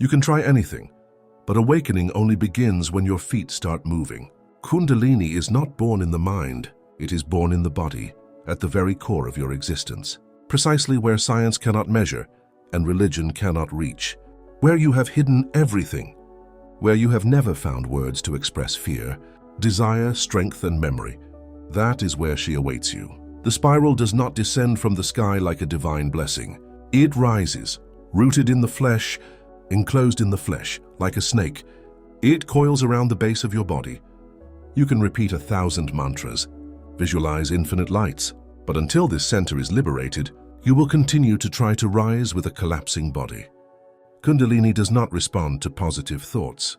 You can try anything, but awakening only begins when your feet start moving. Kundalini is not born in the mind, it is born in the body, at the very core of your existence. Precisely where science cannot measure and religion cannot reach. Where you have hidden everything. Where you have never found words to express fear, desire, strength, and memory. That is where she awaits you. The spiral does not descend from the sky like a divine blessing. It rises, rooted in the flesh, enclosed in the flesh, like a snake. It coils around the base of your body. You can repeat 1,000 mantras, visualize infinite lights, but until this center is liberated, you will continue to try to rise with a collapsing body. Kundalini does not respond to positive thoughts.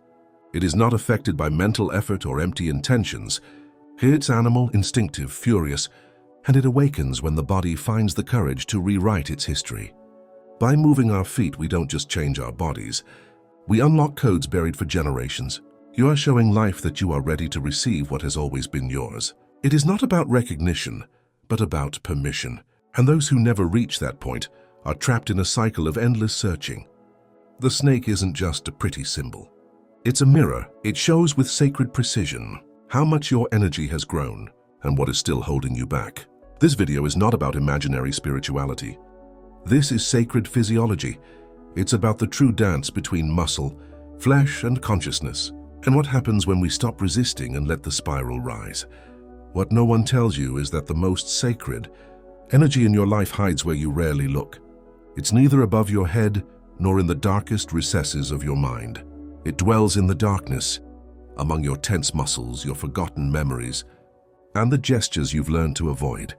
It is not affected by mental effort or empty intentions. It's animal, instinctive, furious, and it awakens when the body finds the courage to rewrite its history. By moving our feet, we don't just change our bodies. We unlock codes buried for generations. You are showing life that you are ready to receive what has always been yours. It is not about recognition, but about permission. And those who never reach that point are trapped in a cycle of endless searching. The snake isn't just a pretty symbol. It's a mirror. It shows with sacred precision how much your energy has grown and what is still holding you back. This video is not about imaginary spirituality. This is sacred physiology. It's about the true dance between muscle, flesh, and consciousness, and what happens when we stop resisting and let the spiral rise. What no one tells you is that the most sacred energy in your life hides where you rarely look. It's neither above your head nor in the darkest recesses of your mind. It dwells in the darkness, among your tense muscles, your forgotten memories, and the gestures you've learned to avoid.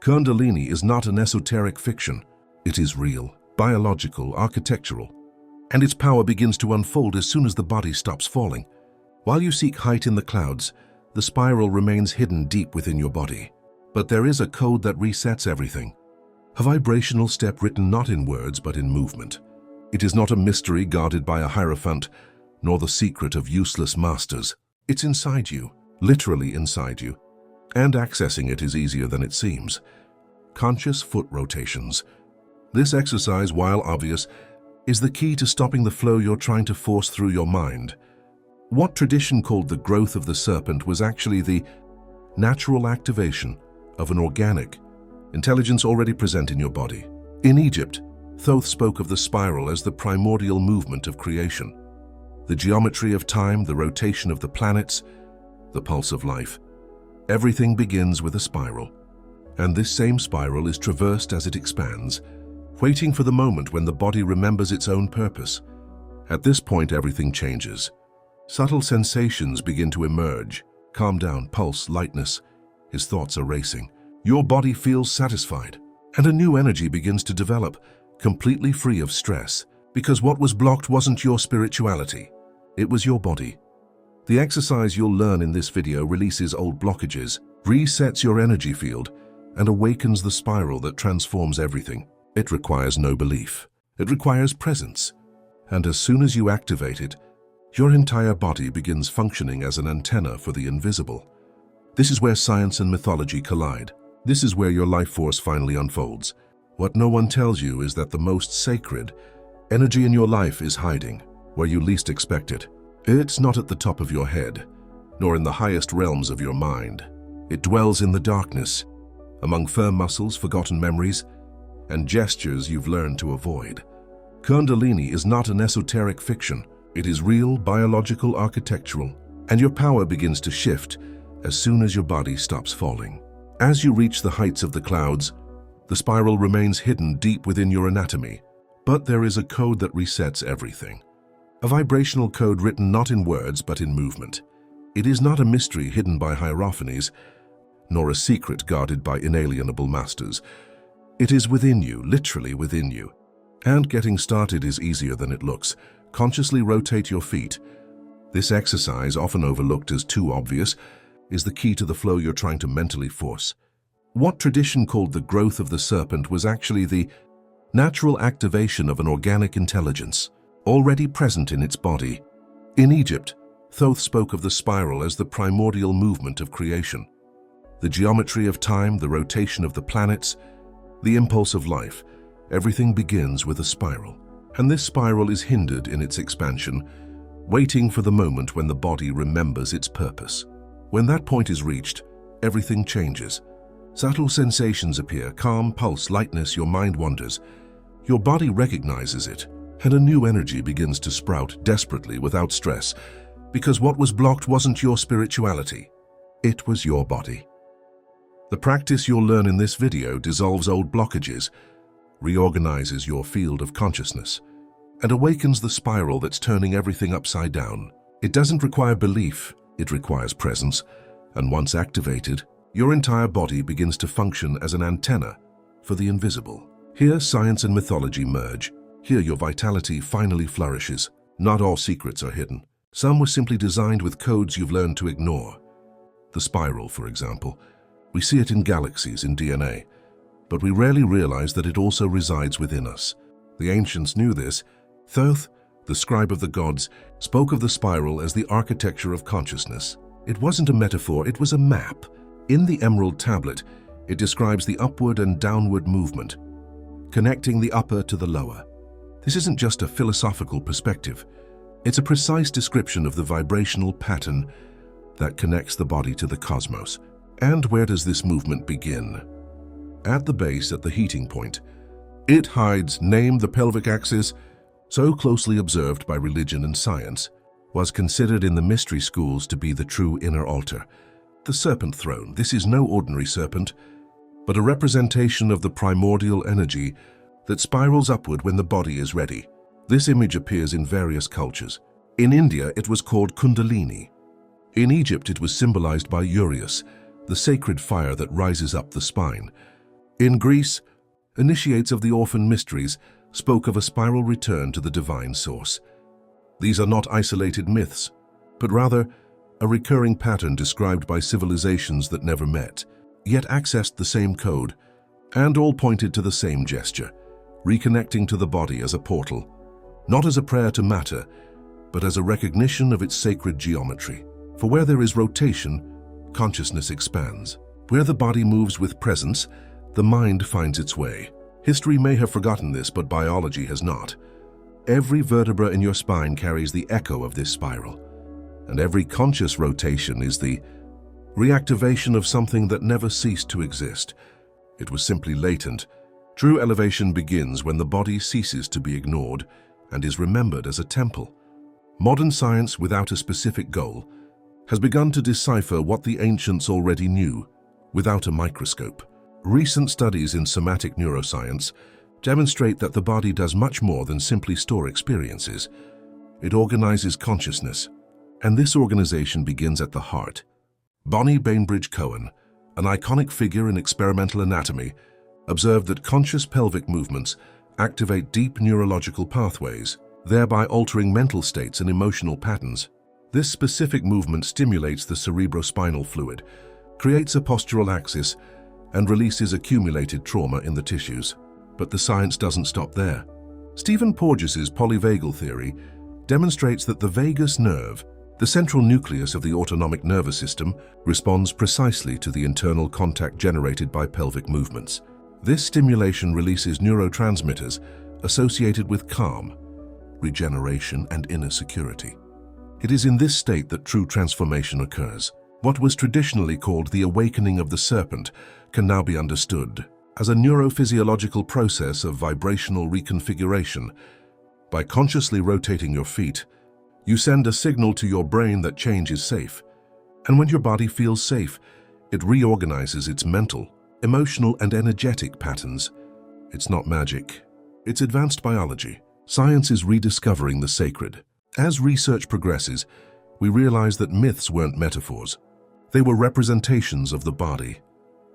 Kundalini is not an esoteric fiction. It is real, biological, architectural, and its power begins to unfold as soon as the body stops falling. While you seek height in the clouds, the spiral remains hidden deep within your body. But there is a code that resets everything. A vibrational step written not in words but in movement. It is not a mystery guarded by a hierophant, nor the secret of useless masters. It's inside you, literally inside you. And accessing it is easier than it seems. Conscious foot rotations. This exercise, while obvious, is the key to stopping the flow you're trying to force through your mind. What tradition called the growth of the serpent was actually the natural activation of an organic intelligence already present in your body. In Egypt, Thoth spoke of the spiral as the primordial movement of creation. The geometry of time, the rotation of the planets, the pulse of life. Everything begins with a spiral. And this same spiral is traversed as it expands, waiting for the moment when the body remembers its own purpose. At this point, everything changes. Subtle sensations begin to emerge. Calm down, pulse, lightness. His thoughts are racing. Your body feels satisfied, and a new energy begins to develop, completely free of stress, because what was blocked wasn't your spirituality. It was your body. The exercise you'll learn in this video releases old blockages, resets your energy field, and awakens the spiral that transforms everything. It requires no belief. It requires presence. And as soon as you activate it, your entire body begins functioning as an antenna for the invisible. This is where science and mythology collide. This is where your life force finally unfolds. What no one tells you is that the most sacred energy in your life is hiding where you least expect it. It's not at the top of your head, nor in the highest realms of your mind. It dwells in the darkness, among firm muscles, forgotten memories, and gestures you've learned to avoid. Kundalini is not an esoteric fiction. It is real, biological, architectural, and your power begins to shift as soon as your body stops falling. As you reach the heights of the clouds, the spiral remains hidden deep within your anatomy, but there is a code that resets everything. A vibrational code written not in words but in movement. It is not a mystery hidden by hierophanies, nor a secret guarded by inalienable masters. It is within you, literally within you. And getting started is easier than it looks. Consciously rotate your feet. This exercise, often overlooked as too obvious, is the key to the flow you're trying to mentally force. What tradition called the growth of the serpent was actually the natural activation of an organic intelligence, already present in its body. In Egypt, Thoth spoke of the spiral as the primordial movement of creation. The geometry of time, the rotation of the planets, the impulse of life, everything begins with a spiral. And this spiral is hindered in its expansion, waiting for the moment when the body remembers its purpose. When that point is reached, everything changes. Subtle sensations appear, calm, pulse, lightness, your mind wanders. Your body recognizes it, and a new energy begins to sprout desperately without stress, because what was blocked wasn't your spirituality, it was your body. The practice you'll learn in this video dissolves old blockages, reorganizes your field of consciousness, and awakens the spiral that's turning everything upside down. It doesn't require belief, it requires presence, and once activated, your entire body begins to function as an antenna for the invisible. Here science and mythology merge. Here your vitality finally flourishes. Not all secrets are hidden. Some were simply designed with codes you've learned to ignore. The spiral, for example. We see it in galaxies, in DNA, but we rarely realize that it also resides within us. The ancients knew this. Thoth, the scribe of the gods, spoke of the spiral as the architecture of consciousness. It wasn't a metaphor, it was a map. In the Emerald Tablet, it describes the upward and downward movement, connecting the upper to the lower. This isn't just a philosophical perspective. It's a precise description of the vibrational pattern that connects the body to the cosmos. And where does this movement begin? At the base, at the heating point. It hides, named the pelvic axis, so closely observed by religion and science, was considered in the mystery schools to be the true inner altar. The serpent throne. This is no ordinary serpent, but a representation of the primordial energy that spirals upward when the body is ready. This image appears in various cultures. In India, it was called Kundalini. In Egypt, it was symbolized by Urius, the sacred fire that rises up the spine. In Greece, initiates of the orphan mysteries spoke of a spiral return to the divine source. These are not isolated myths, but rather a recurring pattern described by civilizations that never met, yet accessed the same code, and all pointed to the same gesture, reconnecting to the body as a portal, not as a prayer to matter, but as a recognition of its sacred geometry. For where there is rotation, consciousness expands. Where the body moves with presence, the mind finds its way. History may have forgotten this, but biology has not. Every vertebra in your spine carries the echo of this spiral, and every conscious rotation is the reactivation of something that never ceased to exist. It was simply latent. True elevation begins when the body ceases to be ignored and is remembered as a temple. Modern science, without a specific goal, has begun to decipher what the ancients already knew without a microscope. Recent studies in somatic neuroscience demonstrate that the body does much more than simply store experiences. It organizes consciousness, and this organization begins at the heart. Bonnie Bainbridge-Cohen, an iconic figure in experimental anatomy, observed that conscious pelvic movements activate deep neurological pathways, thereby altering mental states and emotional patterns. This specific movement stimulates the cerebrospinal fluid, creates a postural axis, and releases accumulated trauma in the tissues. But the science doesn't stop there. Stephen Porges's polyvagal theory demonstrates that the vagus nerve, the central nucleus of the autonomic nervous system, responds precisely to the internal contact generated by pelvic movements. This stimulation releases neurotransmitters associated with calm, regeneration, and inner security. It is in this state that true transformation occurs. What was traditionally called the awakening of the serpent can now be understood as a neurophysiological process of vibrational reconfiguration. By consciously rotating your feet, you send a signal to your brain that change is safe. And when your body feels safe, it reorganizes its mental, emotional, and energetic patterns. It's not magic. It's advanced biology. Science is rediscovering the sacred. As research progresses, we realize that myths weren't metaphors. They were representations of the body.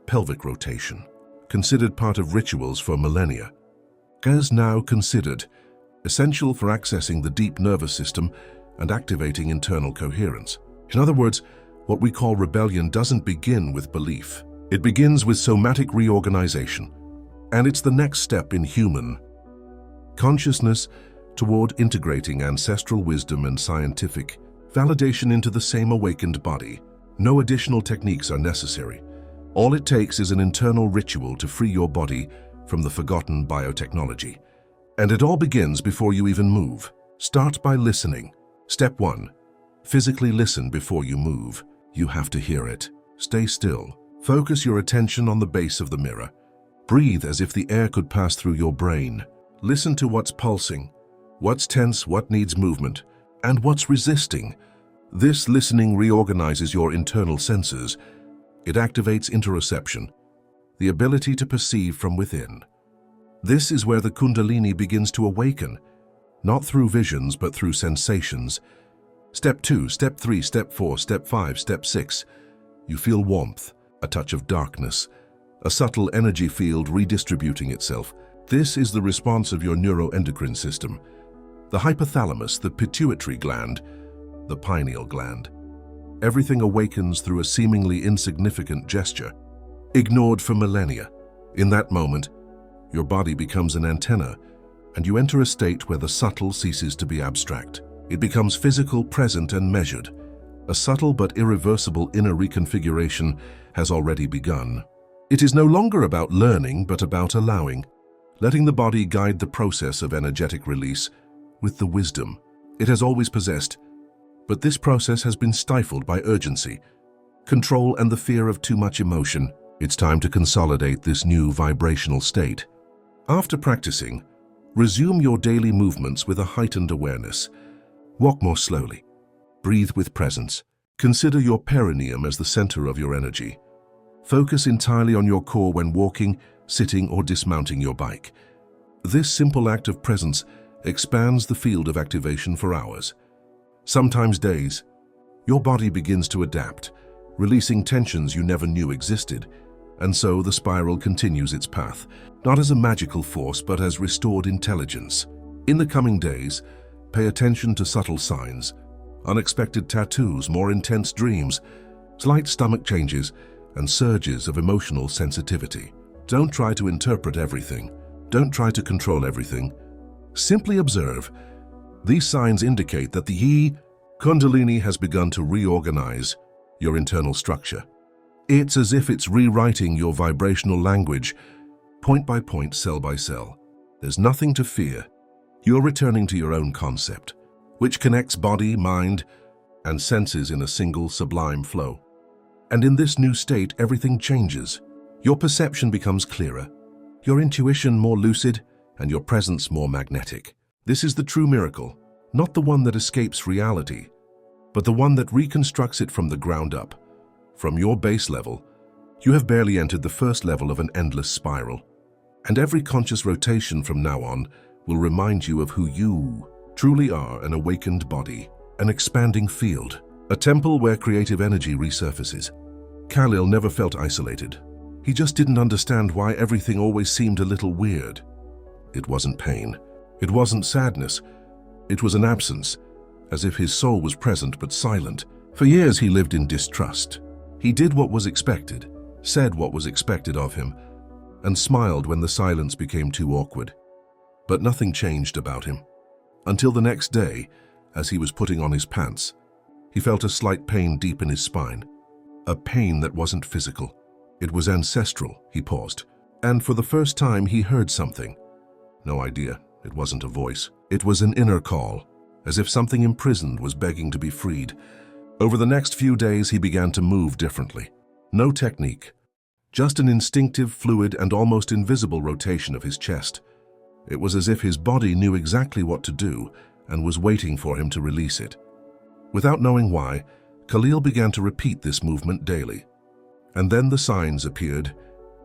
Pelvic rotation, considered part of rituals for millennia, is now considered essential for accessing the deep nervous system and activating internal coherence. In other words, what we call rebellion doesn't begin with belief. It begins with somatic reorganization, and it's the next step in human consciousness toward integrating ancestral wisdom and scientific validation into the same awakened body. No additional techniques are necessary. All it takes is an internal ritual to free your body from the forgotten biotechnology. And it all begins before you even move. Start by listening. Step 1. Physically listen before you move. You have to hear it. Stay still. Focus your attention on the base of the mirror. Breathe as if the air could pass through your brain. Listen to what's pulsing, what's tense, what needs movement, and what's resisting. This listening reorganizes your internal senses. It activates interoception, the ability to perceive from within. This is where the Kundalini begins to awaken, not through visions but through sensations. Step 2, Step 3, Step 4, Step 5, Step 6. You feel warmth, a touch of darkness, a subtle energy field redistributing itself. This is the response of your neuroendocrine system. The hypothalamus, the pituitary gland, the pineal gland. Everything awakens through a seemingly insignificant gesture, ignored for millennia. In that moment, your body becomes an antenna, and you enter a state where the subtle ceases to be abstract. It becomes physical, present, and measured. A subtle but irreversible inner reconfiguration has already begun. It is no longer about learning, but about allowing, letting the body guide the process of energetic release with the wisdom it has always possessed. But this process has been stifled by urgency, control, and the fear of too much emotion. It's time to consolidate this new vibrational state. After practicing, resume your daily movements with a heightened awareness. Walk more slowly. Breathe with presence. Consider your perineum as the center of your energy. Focus entirely on your core when walking, sitting, or dismounting your bike. This simple act of presence expands the field of activation for hours, sometimes days. Your body begins to adapt, releasing tensions you never knew existed, and so the spiral continues its path, not as a magical force but as restored intelligence. In the coming days, pay attention to subtle signs, unexpected tattoos, more intense dreams, slight stomach changes, and surges of emotional sensitivity. Don't try to interpret everything. Don't try to control everything. Simply observe. These signs indicate that the Kundalini has begun to reorganize your internal structure. It's as if it's rewriting your vibrational language, point by point, cell by cell. There's nothing to fear. You're returning to your own concept, which connects body, mind, and senses in a single sublime flow. And in this new state, everything changes. Your perception becomes clearer, your intuition more lucid, and your presence more magnetic. This is the true miracle, not the one that escapes reality, but the one that reconstructs it from the ground up. From your base level, you have barely entered the first level of an endless spiral, and every conscious rotation from now on will remind you of who you truly are: an awakened body, an expanding field, a temple where creative energy resurfaces. Khalil never felt isolated. He just didn't understand why everything always seemed a little weird. It wasn't pain. It wasn't sadness. It was an absence, as if his soul was present but silent. For years he lived in distrust. He did what was expected, said what was expected of him, and smiled when the silence became too awkward. But nothing changed about him. Until the next day, as he was putting on his pants, he felt a slight pain deep in his spine. A pain that wasn't physical. It was ancestral. He paused, and for the first time he heard something. No idea. It wasn't a voice. It was an inner call, as if something imprisoned was begging to be freed. Over the next few days he began to move differently. No technique, just an instinctive, fluid, and almost invisible rotation of his chest. It was as if his body knew exactly what to do and was waiting for him to release it. Without knowing why, Khalil began to repeat this movement daily. And then the signs appeared.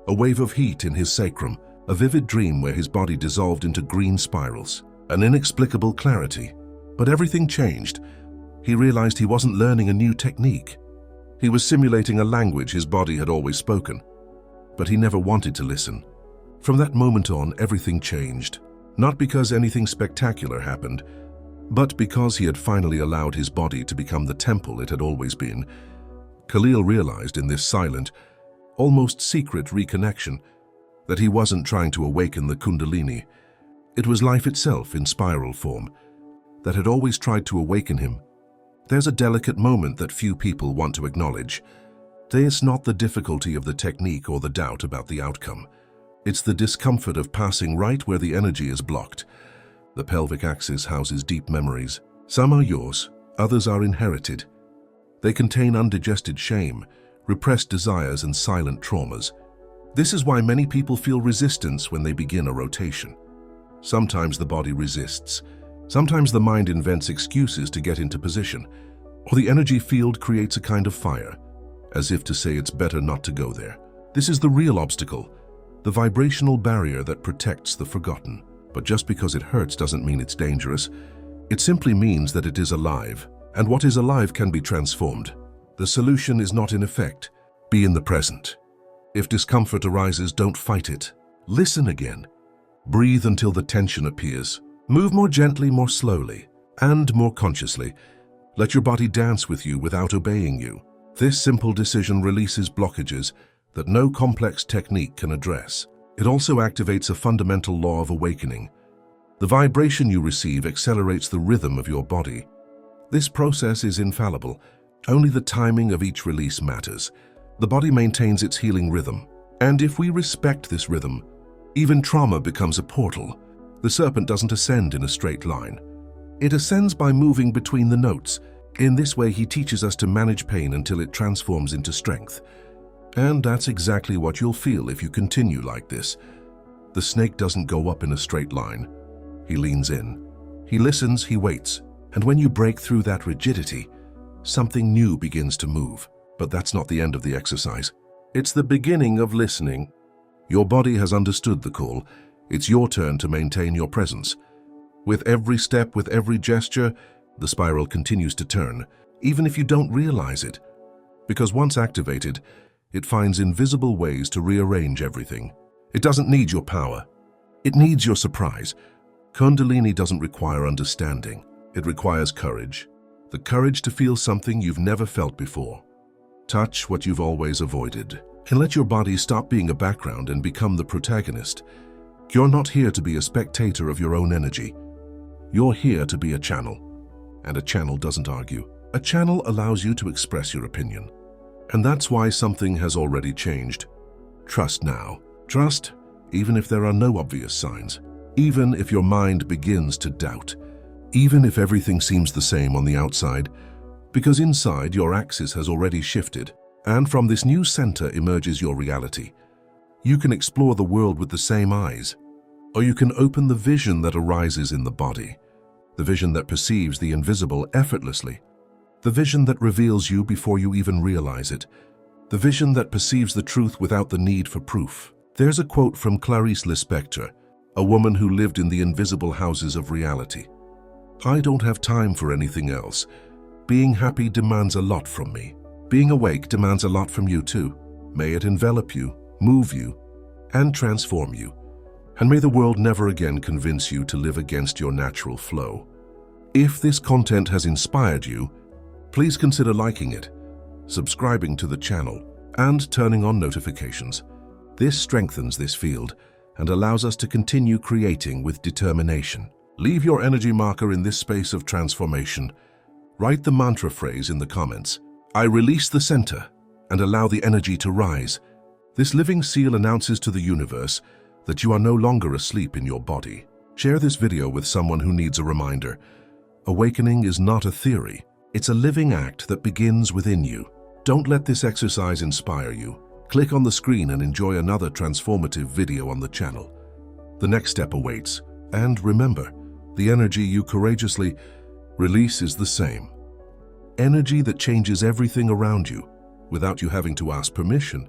A wave of heat in his sacrum, a vivid dream where his body dissolved into green spirals, an inexplicable clarity. But everything changed. He realized he wasn't learning a new technique. He was simulating a language his body had always spoken, but he never wanted to listen. From that moment on, everything changed. Not because anything spectacular happened, but because he had finally allowed his body to become the temple it had always been. Khalil realized in this silent, almost secret reconnection that he wasn't trying to awaken the Kundalini. It was life itself in spiral form that had always tried to awaken him. There's a delicate moment that few people want to acknowledge. It's not the difficulty of the technique or the doubt about the outcome. It's the discomfort of passing right where the energy is blocked. The pelvic axis houses deep memories. Some are yours, others are inherited. They contain undigested shame, repressed desires, and silent traumas. This is why many people feel resistance when they begin a rotation. Sometimes the body resists. Sometimes the mind invents excuses to get into position, or the energy field creates a kind of fire, as if to say it's better not to go there. This is the real obstacle, the vibrational barrier that protects the forgotten. But just because it hurts doesn't mean it's dangerous. It simply means that it is alive, and what is alive can be transformed. The solution is not in effect. Be in the present. If discomfort arises, don't fight it. Listen again. Breathe until the tension appears. Move more gently, more slowly, and more consciously. Let your body dance with you without obeying you. This simple decision releases blockages that no complex technique can address. It also activates a fundamental law of awakening. The vibration you receive accelerates the rhythm of your body. This process is infallible. Only the timing of each release matters. The body maintains its healing rhythm. And if we respect this rhythm, even trauma becomes a portal. The serpent doesn't ascend in a straight line. It ascends by moving between the notes. In this way, he teaches us to manage pain until it transforms into strength. And that's exactly what you'll feel if you continue like this. The snake doesn't go up in a straight line. He leans in. He listens, he waits. And when you break through that rigidity, something new begins to move. But that's not the end of the exercise. It's the beginning of listening. Your body has understood the call. It's your turn to maintain your presence. With every step, with every gesture, the spiral continues to turn, even if you don't realize it. Because once activated, it finds invisible ways to rearrange everything. It doesn't need your power. It needs your surprise. Kundalini doesn't require understanding. It requires courage. The courage to feel something you've never felt before. Touch what you've always avoided. And let your body stop being a background and become the protagonist. You're not here to be a spectator of your own energy. You're here to be a channel. And a channel doesn't argue. A channel allows you to express your opinion. And that's why something has already changed. Trust now. Trust, even if there are no obvious signs. Even if your mind begins to doubt. Even if everything seems the same on the outside. Because inside, your axis has already shifted. And from this new center emerges your reality. You can explore the world with the same eyes. Or you can open the vision that arises in the body. The vision that perceives the invisible effortlessly. The vision that reveals you before you even realize it. The vision that perceives the truth without the need for proof. There's a quote from Clarice Lispector, a woman who lived in the invisible houses of reality. I don't have time for anything else. Being happy demands a lot from me. Being awake demands a lot from you too. May it envelop you, move you, and transform you. And may the world never again convince you to live against your natural flow. If this content has inspired you, please consider liking it, subscribing to the channel, and turning on notifications. This strengthens this field and allows us to continue creating with determination. Leave your energy marker in this space of transformation. Write the mantra phrase in the comments. I release the center and allow the energy to rise. This living seal announces to the universe that you are no longer asleep in your body. Share this video with someone who needs a reminder. Awakening is not a theory. It's a living act that begins within you. Don't let this exercise inspire you. Click on the screen and enjoy another transformative video on the channel. The next step awaits. And remember, the energy you courageously release is the same. Energy that changes everything around you without you having to ask permission.